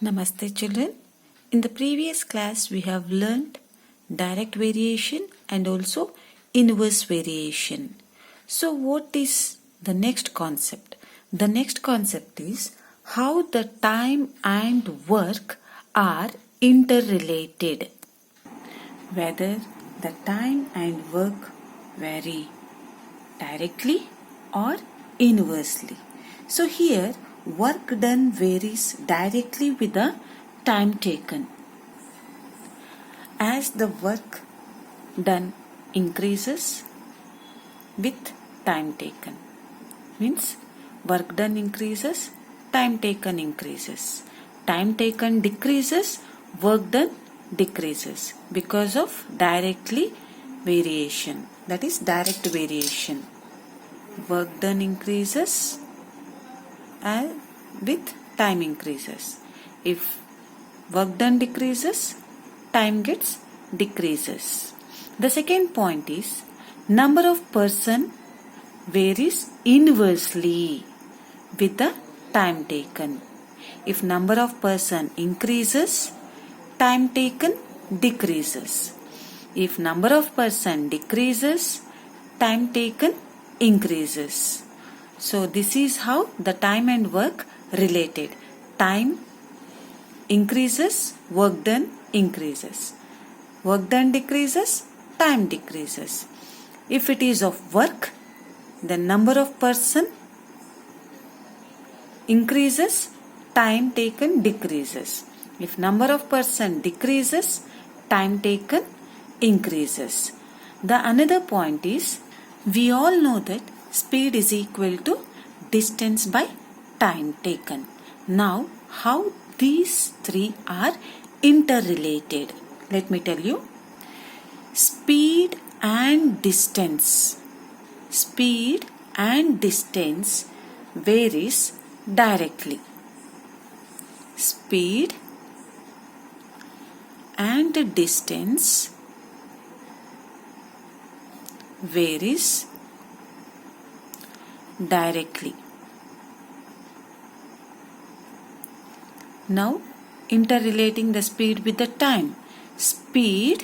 Namaste children. In the previous class we have learned direct variation and also inverse variation. So what is the next concept? The next concept is how the time and work are interrelated. Whether the time and work vary directly or inversely. So here work done varies directly with the time taken. As the work done increases with time taken, means work done increases, time taken increases. Time taken decreases, work done decreases because of directly variation, that is direct variation. Work done increases and with time increases. If work done decreases, time gets decreases. The second point is number of person varies inversely with the time taken. If number of person increases, time taken decreases. If number of person decreases, time taken increases. So this is how the time and work related. Time increases, work done increases. Work done decreases, time decreases. If it is of work, the number of person increases, time taken decreases. If number of person decreases, time taken increases. The another point is, we all know that speed is equal to distance by time taken. Now, how these three are interrelated? Let me tell you. Speed and distance. Speed and distance varies directly. Speed and distance varies directly. Now, interrelating the speed with the time. Speed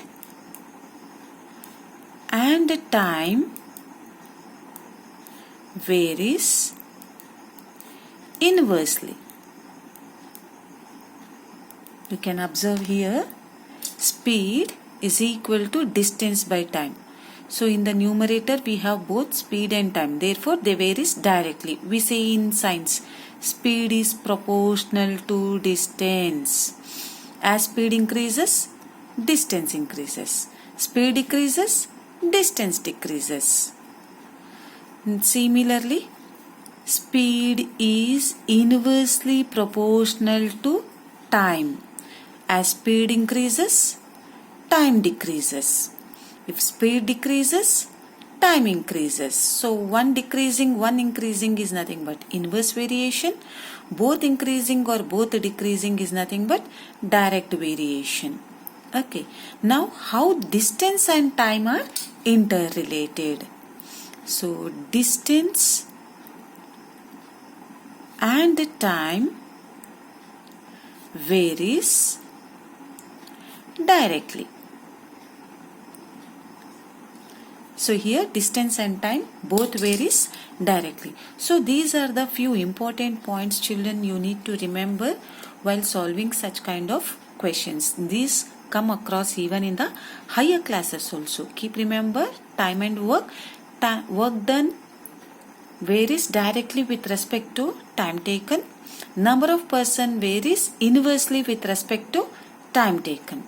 and time varies inversely. You can observe here, speed is equal to distance by time. So in the numerator we have both speed and time. Therefore they varies directly. We say in science, speed is proportional to distance. As speed increases, distance increases. Speed decreases, distance decreases. And similarly, speed is inversely proportional to time. As speed increases, time decreases. If speed decreases, time increases. So one decreasing, one increasing is nothing but inverse variation. Both increasing or both decreasing is nothing but direct variation. Okay. Now how distance and time are interrelated? So distance and time varies directly. So here distance and time both varies directly. So these are the few important points, children, you need to remember while solving such kind of questions. These come across even in the higher classes also. Keep remember, time and work. Work done varies directly with respect to time taken. Number of person varies inversely with respect to time taken.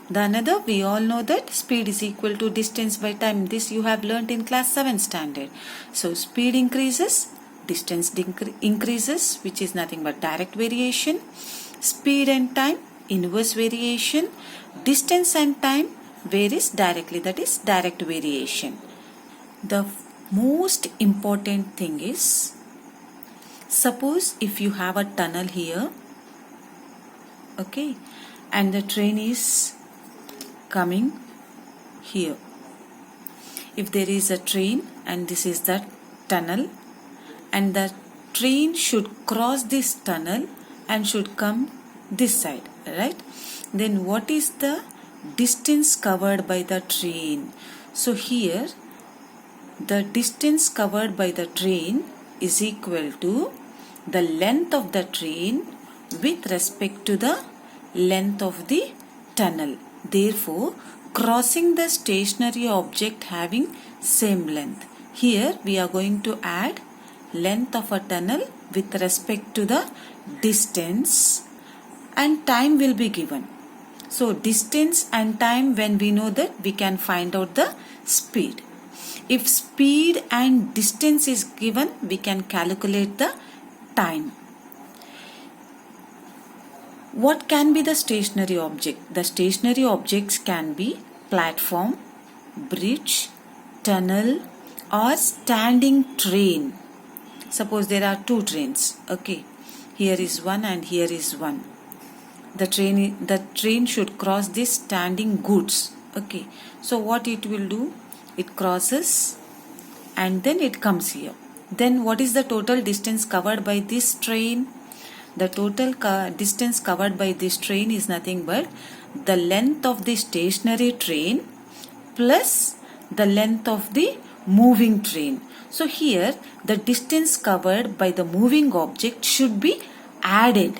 The another, we all know that speed is equal to distance by time. This you have learnt in class 7 standard. So speed increases, distance increases, which is nothing but direct variation. Speed and time, inverse variation. Distance and time varies directly, that is direct variation. The most important thing is, suppose if you have a tunnel here, okay, and the train is coming here. If there is a train and this is the tunnel, and the train should cross this tunnel and should come this side, right? Then what is the distance covered by the train? So here the distance covered by the train is equal to the length of the train with respect to the length of the tunnel. Therefore, crossing the stationary object having same length. Here we are going to add length of a tunnel with respect to the distance, and time will be given. So distance and time, when we know that, we can find out the speed. If speed and distance is given, we can calculate the time. What can be the stationary object? The stationary objects can be platform, bridge, tunnel, or standing train. Suppose there are two trains. Okay, here is one and here is one. The train should cross this standing goods. Okay, so what it will do? It crosses and then it comes here. Then what is the total distance covered by this train? The total distance covered by this train is nothing but the length of the stationary train plus the length of the moving train. So here the distance covered by the moving object should be added.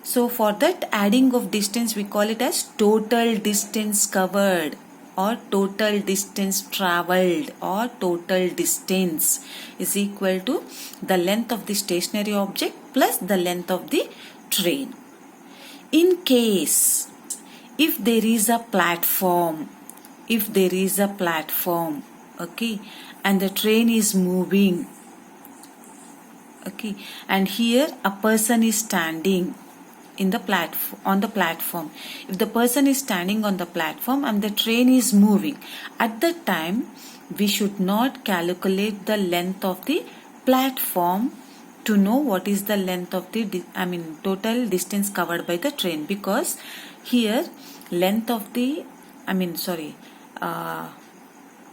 So for that adding of distance, we call it as total distance covered, or total distance travelled, or total distance is equal to the length of the stationary object plus the length of the train. In case if there is a platform, okay, and the train is moving, okay, and here a person is standing on the platform. If the person is standing on the platform and the train is moving, at that time we should not calculate the length of the platform to know what is the length of the total distance covered by the train, because here length of the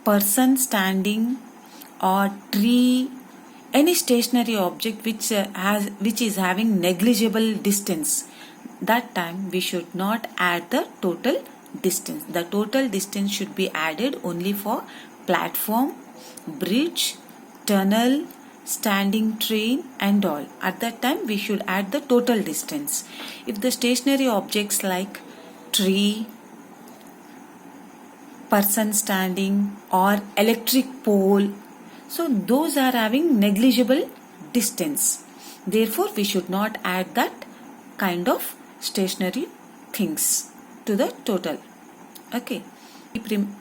person standing or tree, any stationary object which is having negligible distance, that time we should not add the total distance. The total distance should be added only for platform, bridge, tunnel, standing train and all. At that time we should add the total distance. If the stationary objects like tree, person standing or electric pole, so those are having negligible distance, therefore we should not add that kind of stationary things to the total. Okay,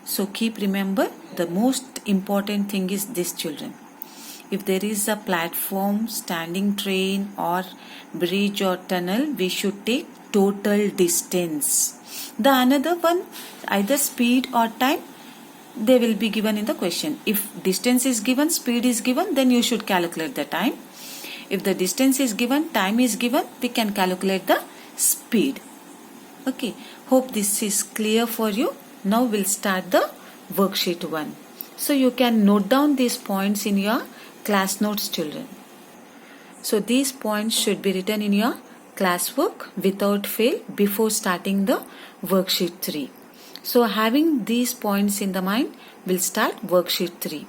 so keep remember, the most important thing is this, children. If there is a platform, standing train or bridge or tunnel, we should take total distance. The another one, either speed or time, they will be given in the question. If distance is given, speed is given, then you should calculate the time. If the distance is given, time is given, we can calculate the speed. Okay, hope this is clear for you. Now we'll start the worksheet 1. So you can note down these points in your class notes, children. So these points should be written in your classwork without fail before starting the worksheet 3. So having these points in the mind, we'll start worksheet 3.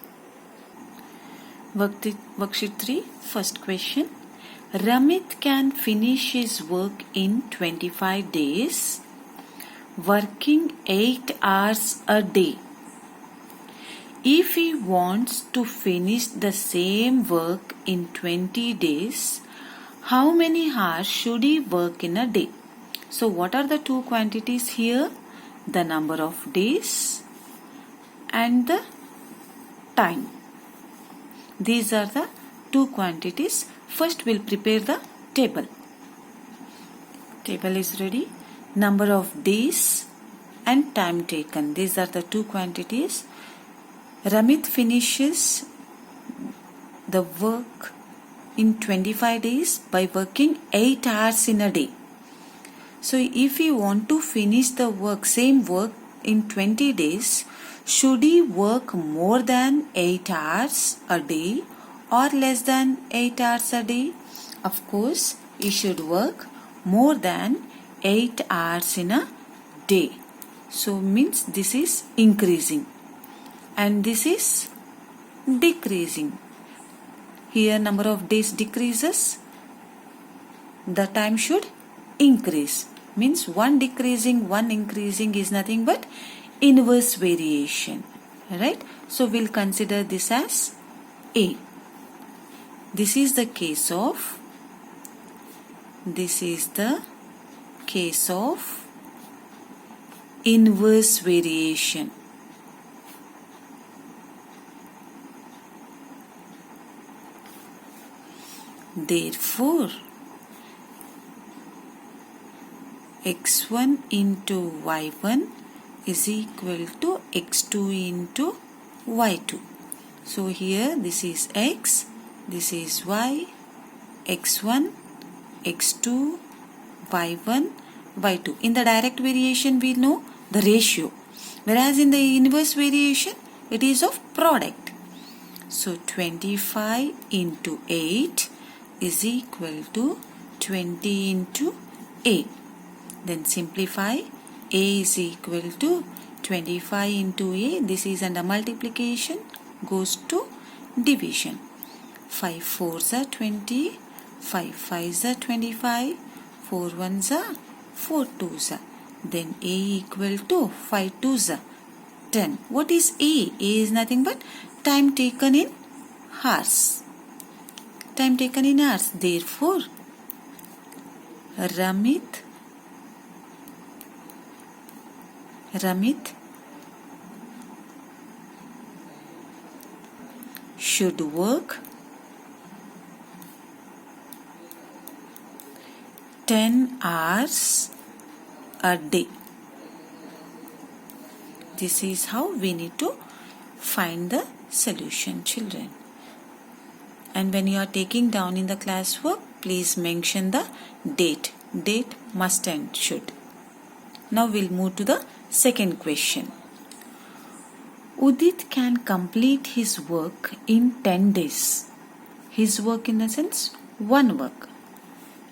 Worksheet 3, first question. Ramit can finish his work in 25 days, working 8 hours a day. If he wants to finish the same work in 20 days, how many hours should he work in a day? So what are the two quantities here? The number of days and the time. These are the two quantities. First we'll prepare the table. Table is ready. Number of days and time taken. These are the two quantities. Ramit finishes the work in 25 days by working 8 hours in a day. So if you want to finish the work, same work in 20 days, should he work more than 8 hours a day or less than 8 hours a day? Of course, he should work more than 8 hours in a day. So means this is increasing and this is decreasing. Here number of days decreases, the time should increase. Means one decreasing, one increasing is nothing but inverse variation. Right? So we'll consider this as A. This is the case of inverse variation. Therefore, x1 into y1 is equal to x2 into y2. So here this is x, this is y, x1, x2, y1, y2. In the direct variation we know the ratio, whereas in the inverse variation it is of product. So 25 into 8 is equal to 20 into A. Then simplify. A is equal to 25 into A. This is under multiplication, goes to division. 5 4s are 20, 5 5s are 25, 4 1s are 4 2s are. Then A equal to 5 2s are 10. What is A? A is nothing but time taken in hours. Time taken in hours. Therefore, Ramit should work 10 hours a day. This is how we need to find the solution, children. And when you are taking down in the classwork, please mention the date. Date must and should. Now we'll move to the second question. Udit can complete his work in 10 days. His work in the sense, one work.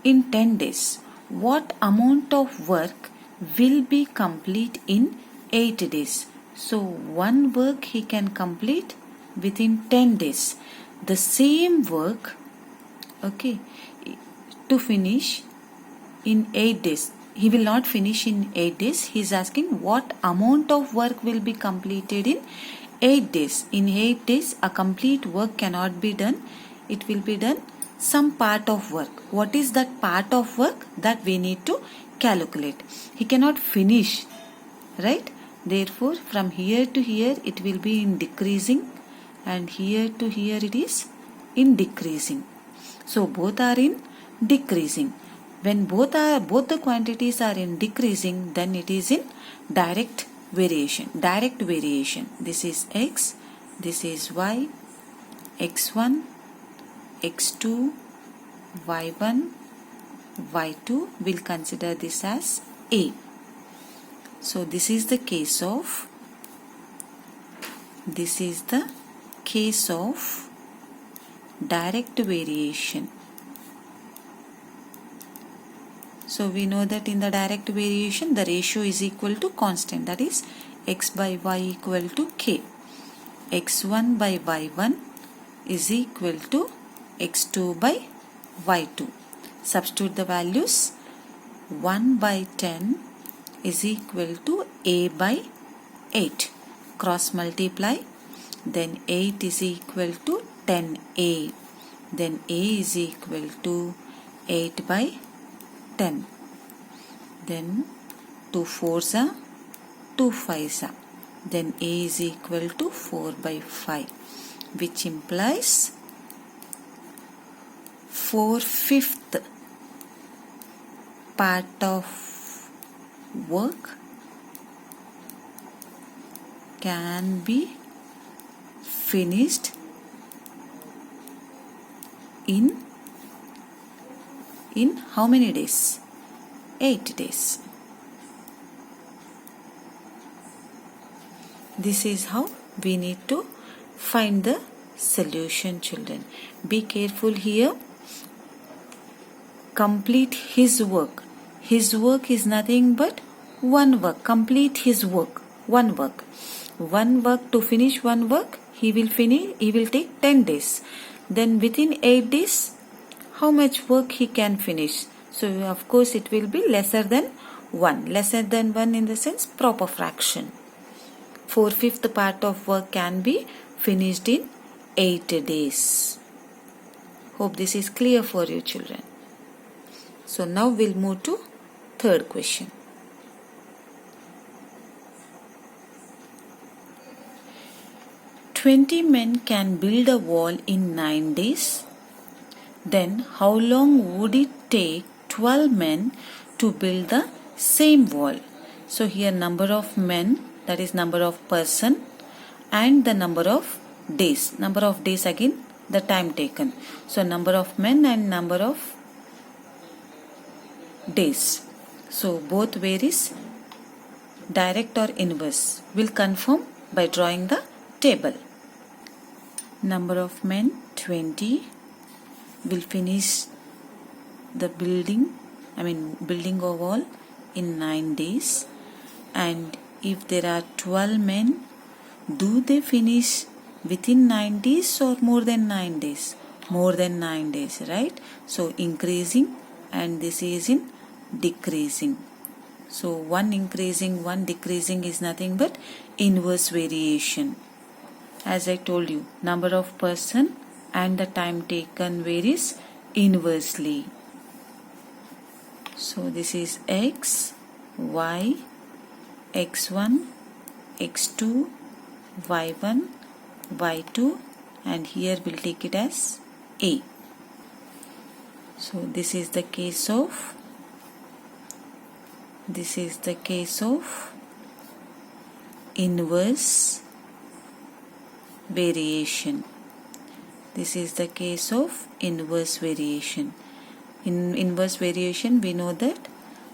In 10 days, what amount of work will be complete in 8 days? So one work he can complete within 10 days. The same work, okay, to finish in 8 days. He will not finish in 8 days. He is asking what amount of work will be completed in 8 days. In 8 days, a complete work cannot be done. It will be done some part of work. What is that part of work? That we need to calculate. He cannot finish, right? Therefore, from here to here, it will be in decreasing, and here to here it is in decreasing. So both are in decreasing. When both the quantities are in decreasing, then it is in direct variation. Direct variation. This is x, this is y, x1, x2, y1, y2. We'll consider this as A. So this is the case of direct variation. So we know that in the direct variation the ratio is equal to constant, that is x by y equal to k. x1 by y1 is equal to x2 by y2. Substitute the values. 1 by 10 is equal to a by 8. Cross multiply. Then 8 is equal to 10a. Then a is equal to 8 by 10. Then 2 4s are 2 5s are. Then a is equal to 4 by 5, which implies 4/5 part of work can be finished in how many days? 8 days. This is how we need to find the solution, children. Be careful here. complete his work. His work is nothing but one work. Complete his work. One work. One work, to finish one work, he will take 10 days. Then within 8 days, how much work he can finish? So of course it will be lesser than 1. Lesser than 1 in the sense proper fraction. 4/5 part of work can be finished in 8 days. Hope this is clear for you children. So now we'll move to third question. "20 men can build a wall in 9 days. Then how long would it take 12 men to build the same wall?" So here number of men, that is number of person, and the number of days. Number of days, again the time taken. So number of men and number of days. So both varies, direct or inverse. We'll confirm by drawing the table. Number of men 20 will finish the building a wall in 9 days. And if there are 12 men, do they finish within 9 days or more than 9 days? More than 9 days, right? So increasing, and this is in decreasing. So one increasing, one decreasing is nothing but inverse variation. As I told you, number of person and the time taken varies inversely. So this is x, y, x1, x2, y1, y2, and here we'll take it as a. So this is the case of inverse variation. This is the case of inverse variation. In inverse variation, we know that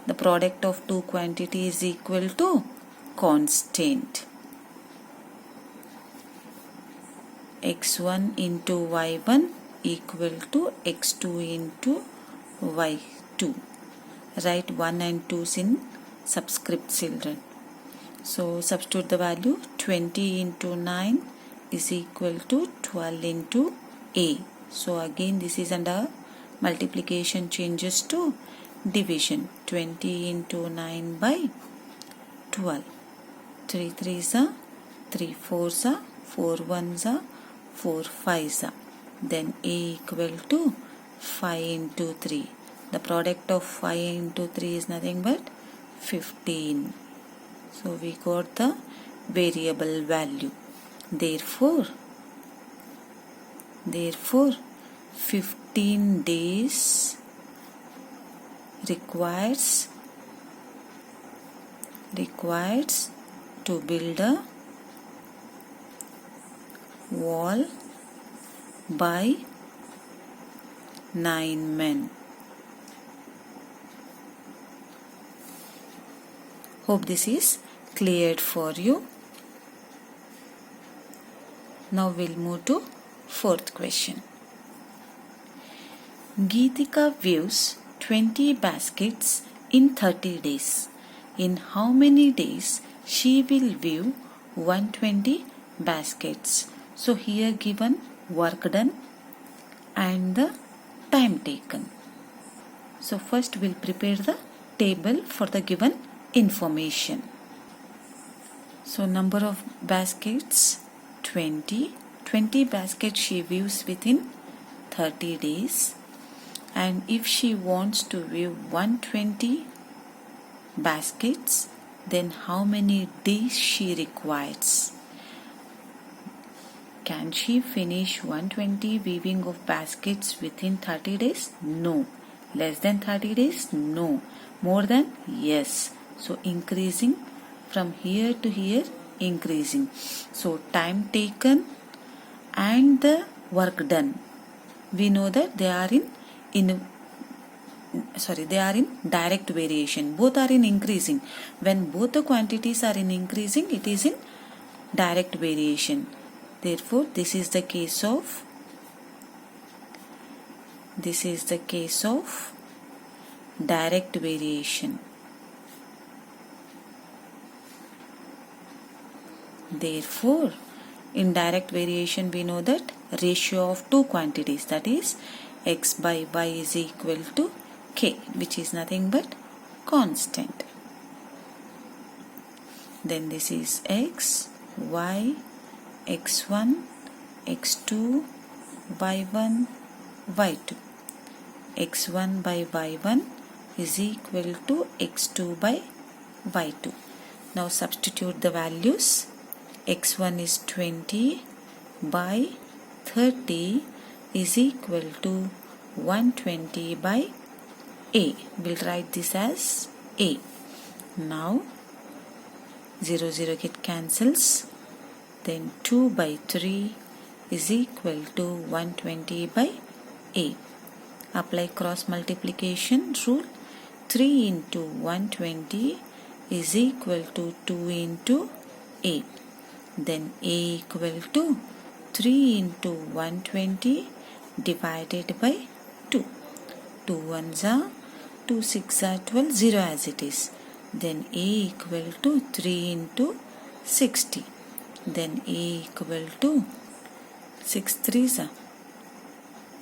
the product of two quantities is equal to constant. x1 into y1 equal to x2 into y2. Write 1 and 2's in subscript, children. So substitute the value. 20 into 9 is equal to 12 into a. So again this is under multiplication, changes to division. 20 into 9 by 12. 3 3s are 3 4s are 4 1s are 4 5s are. Then a equal to 5 into 3. The product of 5 into 3 is nothing but 15. So we got the variable value. Therefore 15 days requires to build a wall by 9 men. Hope this is cleared for you. Now we'll move to fourth question. Geetika views 20 baskets in 30 days. In how many days she will view 120 baskets? So here given work done and the time taken. So first we'll prepare the table for the given information. So number of baskets 20 baskets she views within 30 days, and if she wants to view 120 baskets, then how many days she requires? Can she finish 120 weaving of baskets within 30 days? No. Less than 30 days? No. More than? Yes. So increasing from here to here, increasing. So time taken and the work done, we know that they are in direct variation. Both are in increasing. When both the quantities are in increasing, it is in direct variation. Therefore this is the case of direct variation. Therefore, in direct variation we know that ratio of two quantities, that is x by y is equal to k, which is nothing but constant. Then this is x, y, x1, x2, y1, y2. x1 by y1 is equal to x2 by y2. Now substitute the values. x1 is 20 by 30 is equal to 120 by a. We'll write this as a. Now 0 0 get cancels. Then 2 by 3 is equal to 120 by a. Apply cross multiplication rule. 3 into 120 is equal to 2 into a. Then a equal to 3 into 120 divided by 2. 2 ones are 2 6 are 12, 0 as it is. Then a equal to 3 into 60. Then a equal to 6 3s are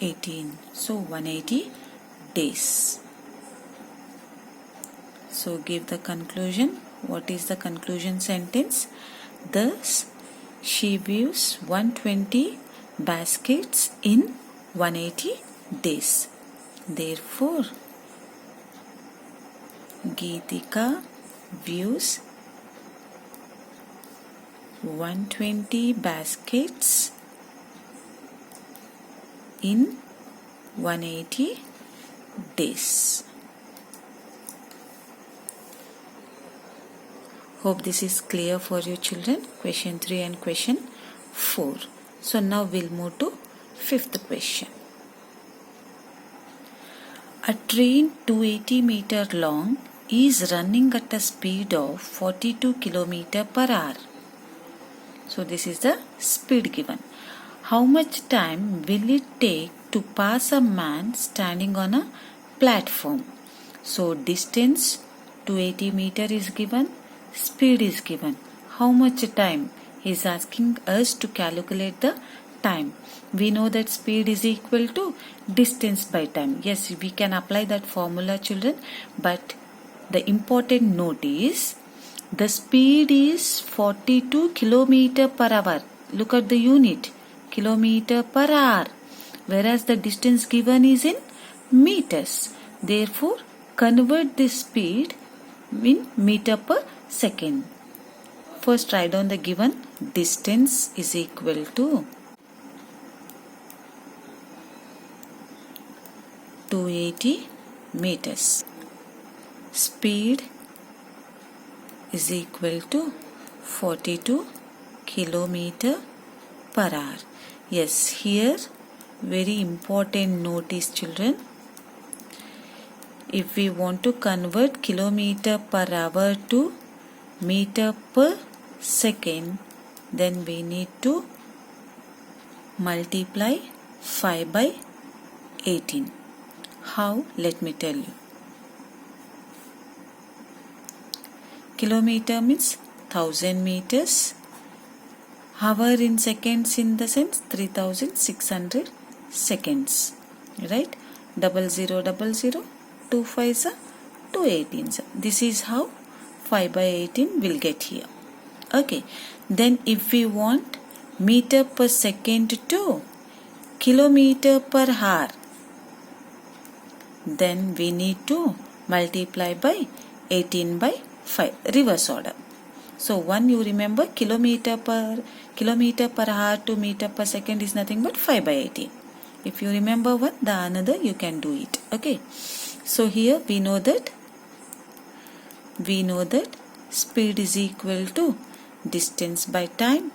18. So 180 days. So give the conclusion. What is the conclusion sentence? Thus, she views 120 baskets in 180 days. Therefore, Geetika views 120 baskets in 180 days. Hope this is clear for you children. Question 3 and question 4. So now we'll move to 5th question. A train 280 meter long is running at a speed of 42 km per hour. So this is the speed given. How much time will it take to pass a man standing on a platform? So distance 280 meter is given. Speed is given. How much time? He is asking us to calculate the time. We know that speed is equal to distance by time. Yes, we can apply that formula children, but the important note is the speed is 42 km per hour. Look at the unit, kilometer per hour, whereas the distance given is in meters. Therefore, convert this speed in meter per second. First write down the given. Distance is equal to 280 meters. Speed is equal to 42 kilometer per hour. Yes, here very important note is children. If we want to convert kilometer per hour to meter per second, then we need to multiply 5 by 18. How? Let me tell you. Kilometer means 1000 meters. Hour in seconds in the sense 3600 seconds. Right? 0000, 2 5s are 2 18s. This is how 5 by 18 will get here. Okay. Then if we want meter per second to kilometer per hour, then we need to multiply by 18 by 5. Reverse order. So one you remember, kilometer per hour to meter per second is nothing but 5 by 18. If you remember one, the another you can do it. Okay. So here we know that speed is equal to distance by time.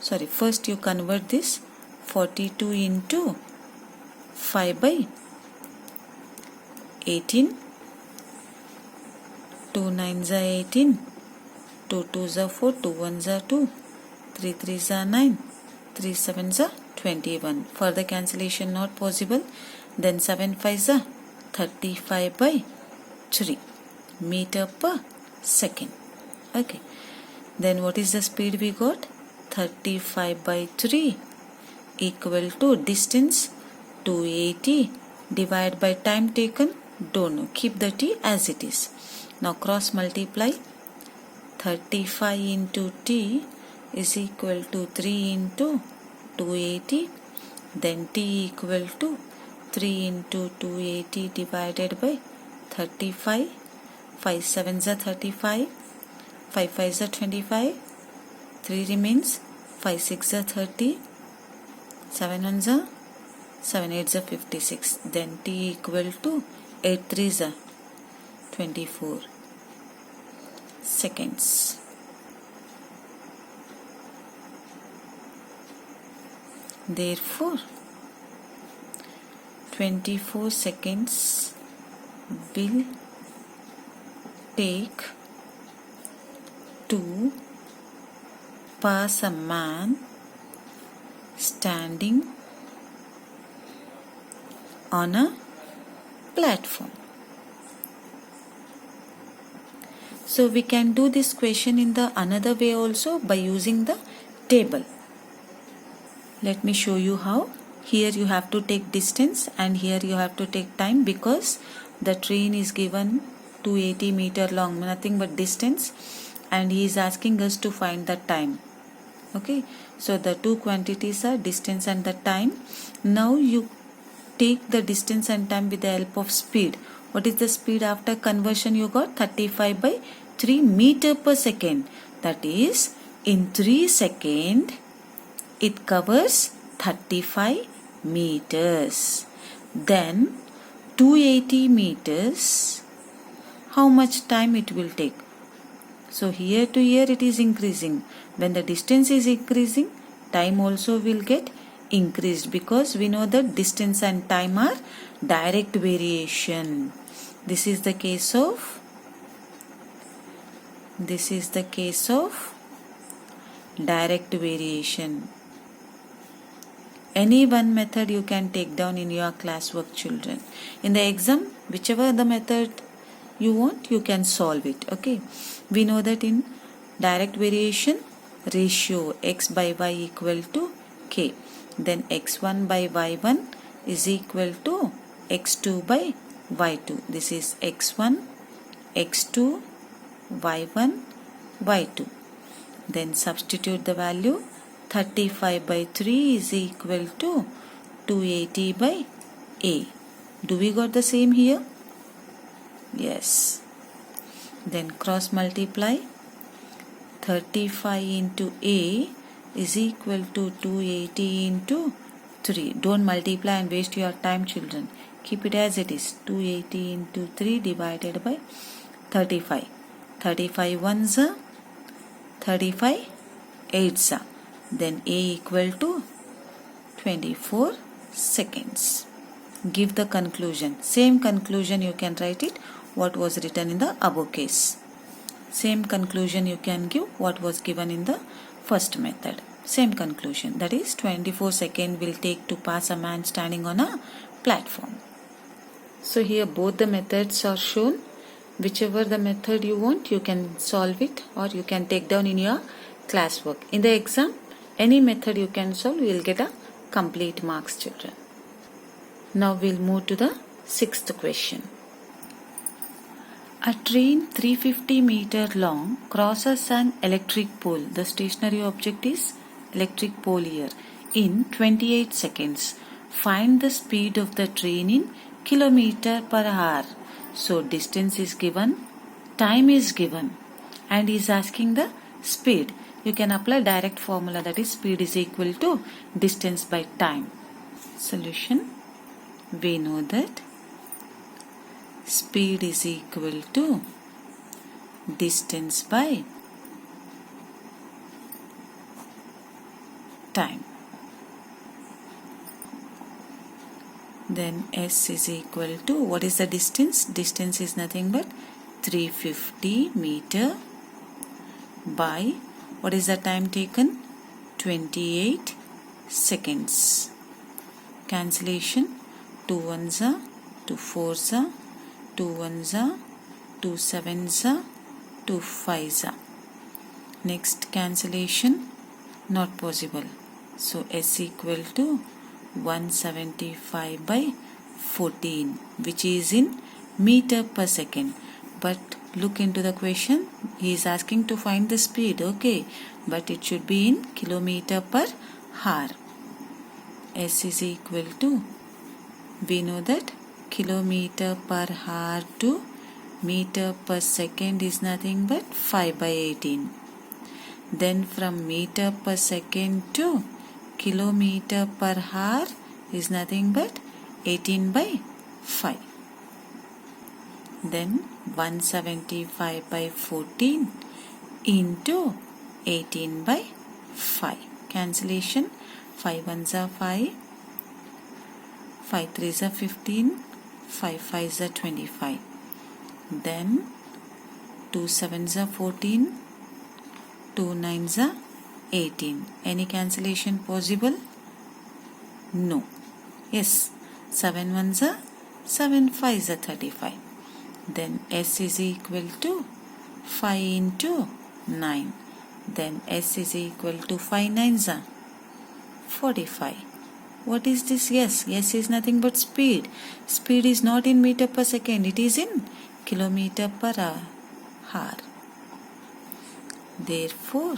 Sorry, first you convert this 42 into 5 by 18. 2 9s are 18. 2 2s are 4. 2 1s are 2. 3 3s are 9. 3 7s are 21. Further cancellation not possible. Then 7 5s are 35 by 3 meter per second. Okay, then what is the speed we got? 35 by 3 equal to distance 280 divided by time taken, don't know, keep the t as it is. Now cross multiply. 35 into t is equal to 3 into 280, then t equal to 3 into 280 divided by 35. 5 7s are 35, 5 5s are 25, 3 remains, 5 6 are 30, 7 1s are 7 8s are 56, then t equal to 8 3s are 24 seconds. Therefore 24 seconds will take to pass a man standing on a platform. So we can do this question in the another way also by using the table. Let me show you how. Here you have to take distance and here you have to take time, because the train is given 280 meter long, nothing but distance, and he is asking us to find the time. Okay, so the two quantities are distance and the time. Now you take the distance and time with the help of speed. What is the speed after conversion you got? 35 by 3 meter per second. That is, in 3 seconds it covers 35 meters. Then 280 meters, how much time it will take? So here to here it is increasing. When the distance is increasing, time also will get increased, because we know that distance and time are direct variation. This is the case of direct variation. Any one method you can take down in your classwork, children. In the exam, whichever the method you want, you can solve it. Okay, we know that in direct variation, ratio x by y equal to k. Then x1 by y1 is equal to x2 by y2. This is x1, x2, y1, y2. Then substitute the value. 35 by 3 is equal to 280 by a. Do we got the same here? Yes. Then cross multiply. 35 into a is equal to 280 into 3. Don't multiply and waste your time, children. Keep it as it is. 280 into 3 divided by 35. 35 ones are 35 eights are. Then a equal to 24 seconds. Give the conclusion. Same conclusion you can write it what was written in the above case. Same conclusion you can give what was given in the first method. Same conclusion, that is 24 seconds will take to pass a man standing on a platform. So here both the methods are shown. Whichever the method you want, you can solve it or you can take down in your classwork. In the exam, any method you can solve, you will get a complete marks, children. Now we'll move to the sixth question. A train 350 meter long crosses an electric pole. The stationary object is electric pole here. In 28 seconds. Find the speed of the train in kilometer per hour. So distance is given, time is given, and he is asking the speed. You can apply direct formula, that is speed is equal to distance by time. Solution. We know that speed is equal to distance by time. Then S is equal to, what is the distance? Distance is nothing but 350 meter by, what is the time taken? 28 seconds. Cancellation. 2 ones are 2 4s, 2 1s, 2 7s, 2 5s. Next cancellation, not possible. So S equal to 175 by 14, which is in meter per second. But look into the question, he is asking to find the speed, okay, but it should be in kilometer per hour. S is equal to, we know that kilometer per hour to meter per second is nothing but 5 by 18. Then from meter per second to kilometer per hour is nothing but 18 by 5. Then 175 by 14 into 18 by 5. Cancellation, 5 1s are 5, 5 3s are 15, 5 5s are 25. Then 2 7s are 14, 2 9s are 18. Any cancellation possible? No. Yes. 7 1s are 7 5s are 35. Then S is equal to 5 into 9. Then S is equal to 5 9s are 45. What is this? Yes is nothing but speed. Speed is not in meter per second, it is in kilometer per hour. Therefore,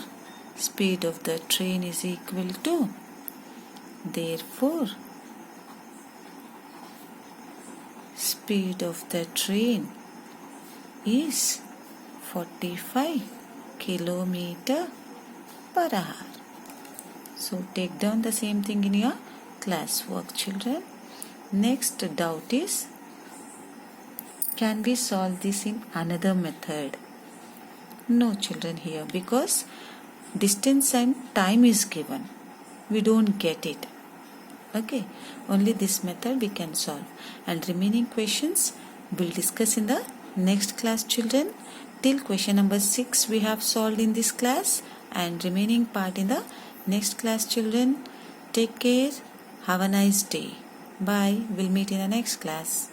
speed of the train is equal to, speed of the train is 45 kilometer per hour. So take down the same thing in your classwork, children. Next doubt is, can we solve this in another method? No, children, here, because distance and time is given, we don't get it. Okay, only this method we can solve, and remaining questions we'll discuss in the next class, children. Till question number 6 we have solved in this class, and remaining part in the next class, children. Take care, have a nice day. Bye, we'll meet in the next class.